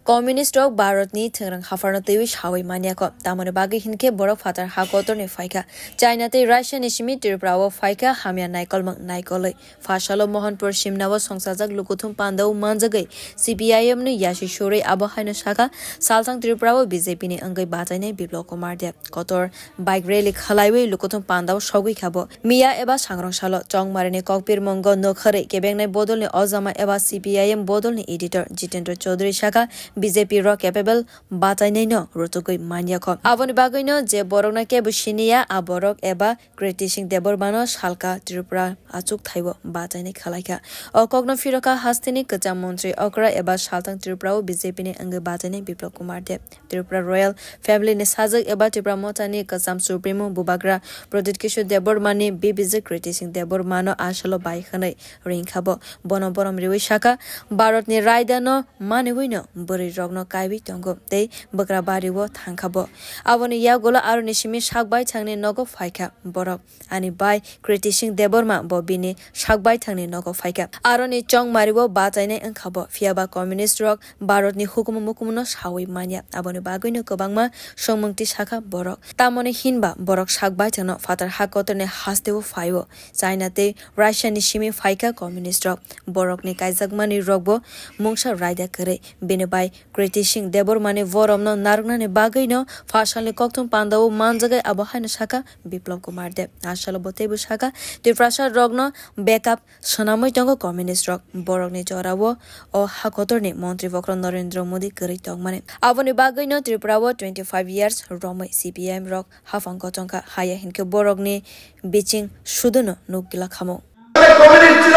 Communist rok Bharat ni thengrang hafarna tewi shawai mania ko tamone bagi hinke borok fatar hakotor ne faika China te Russia ni shimi tirprawo faika hamya naikol mak naikolai fashalo Mohanpur shimnawo songsajak lukuthum pandau manjagai CPIM ni yashi shore abohaina shaka saltang tirprawo BJP ni angai bajaine Biplop Kumar Deb kotor bike rally khalaiwe lukuthum pandau shogui khabo miya eba sangrong salo chongmarine kokpir mongo nokhare kebengnai bodol ni ozama eba CPIM bodol ni editor Jitendra Chaudhary shaka BJP ro capable batai no rotokoi mania ko avoni bagoi no je borok na ke bushiniya a borok eba criticing debor bano halka Tripura achuk thaibo batai ne khalaika okogno firoka hastini kacha mantri okra eba saltang Tripura BJP ne ange batai ne Biplop Kumar Deb Tripura royal family ne sajak eba Tripura motani kacham supremo bubagra Pradit Kishore debor mani BBJ criticing debor mano ashalo bai khanai ring khabo bono borom rewi shaka Bharat ni raida no mane hoino rogno kaibi tongo te bakra bari wo thangkhabo aboni ya gola aro nishimi shakbai thangne nogo faika borok ani bai criticing deborma bobini shakbai thangne nogo faika aro ni chong maribo bachaine angkhabo fiaba communist rock Bharat ni hukum mukumno shawi mania aboni bagoino kobangma somungti shaka borok tamone hinba borok shakbai thano fatar hakotone hasteo faibo China te Russia ni shimi faika communist rock borok ni kaizakmani rogbo mungsa raida kare bene bai criticing debor mane vorom no nargna ne bagai no fashale koktum pandau manjagai abohaina shaka Biplop Kumar Deb ashalo botebu shaka Tripura rogno backup sonamoi tongo communist rock borok ne jorawo o hakotor ne mantri vokro Narendra Modi kari tong mane avoni bagai no Tripura 25 years romoi CPM rock hafang kotongka haya hinke borok ne biching sudono nukgila khamo communist ছিল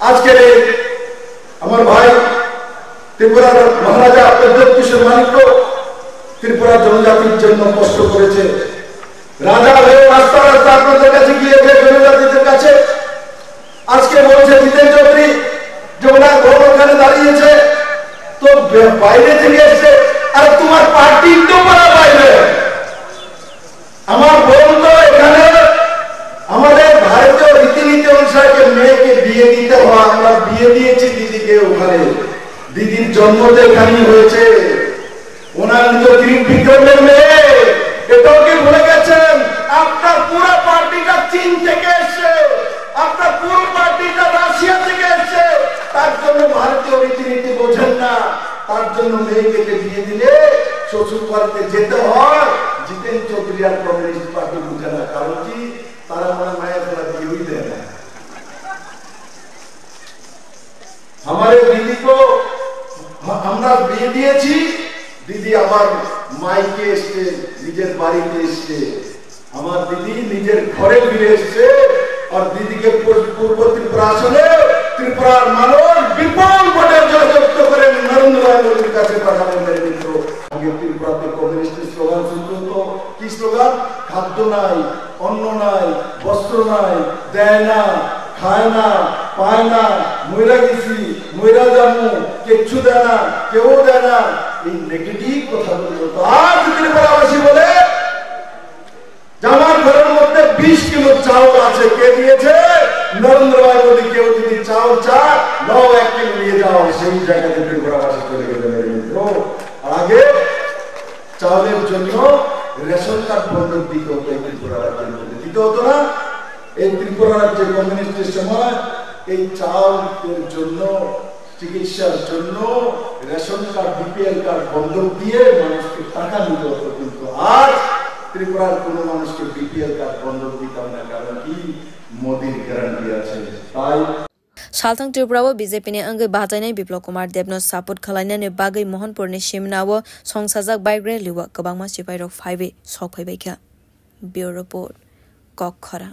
আজকে আমার ভাই ত্রিপুরার মহারাজা প্রদ্যোৎ কিশোর মানিক্য ত্রিপুরা জনজাতির জন্য কষ্ট করেছে রাজা হয়ে রাস্তা রাস্তা আপনাদের কাছে গিয়েছে জনজাতিদের কাছে আজকে বলছে জিতেন চৌধুরী যে ওনার ঘর ওখানে দাঁড়িয়েছে তো বাইরে থেকে এসে আর তোমার পার্টির তো বলা বাইরে আমার বোন তো এখানে আমাদের ভারতীয় রীতিনীতি অনুসারে মেয়েকে বিয়ে দিতে হয় আমরা বিয়ে দিয়েছি দিদিকে ওখানে দিদির জন্ম তো এখানেই হয়েছে ওনার নিজ বিক্রমের মেয়ে এটাও কি ভুলে গেছেন আপনার পুরো পার্টিটা চীন থেকে এসেছে আপনার পুরো পার্টিটা রাশিয়া থেকে এসেছে তার জন্য ভারতীয় রীতিনীতি বোঝেন না তার জন্য মেয়েকে বিয়ে দিলে শ্বশুর বাড়িতে যেতে হয় জিতেন চৌধুরী আর কমিউনিস্ট পার্টি বুঝে না কারণ কি তারা মনে মায়ের তোরা বিয়েই দেয় না हमारे दीदी को আমরা বিয়ে দিয়েছি দিদি আমার মাইকে এসে নিজের বাড়িতে এসে আমার দিদি নিজের ঘরে ফিরে এসেছে আর দিদিকে পূর্ব ত্রিপুরা আসলে ত্রিপুরার মানুষ বিপুল ভোটে জয়যুক্ত করে নরেন্দ্র মোদীর কাছে পাঠাবেন মেরে মিত্র আগে ত্রিপুরাতে কমিউনিস্টের স্লোগান শুনতো তো কি স্লোগান খাদ্য নাই অন্ন নাই বস্ত্র নাই দেয় না খায় না পায় না মইরা গেছি মইরা যাবো কিচ্ছু দেয় না কেউ দেয় না এই নেগেটিভ কথাগুলো তো আজ ত্রিপুরাবাসী বলে আমার ঘরের মধ্যে 20 কিলো চাউল আছে কে দিয়েছে নরেন্দ্র মোদী কেউ যদি চাউল চায় নাও 1 কিলো নিয়ে যাও সেই জায়গাতে ত্রিপুরাবাসী চলে গেলে মিত্র আগে চাউলের জন্য রেশন কার্ড বন্ধক দিতে হতো ত্রিপুরা রাজ্যের মধ্যে দিতে হতো না এই ত্রিপুরা রাজ্যের কমিউনিস্টের সময় এই চাউলের জন্য চিকিৎসার জন্য রেশন কার্ড বিপিএল কার্ড বন্ধক দিয়ে মানুষকে টাকা দিতে হতো কিন্তু আজ ত্রিপুরার কোন মানুষকে বিপিএল কার্ড বন্ধক দিতাম না কারণ কি মোদির গ্যারান্টি আছে তাই Saltang Tripura BJP ne angai bajaine Biplop Kumar Deb no support khalaina ne bagai Mohanpur ne shimnawo songsajak bike rally wa kabangma sipai rok 5 sok phaibai kha Bureau Report Kok Khara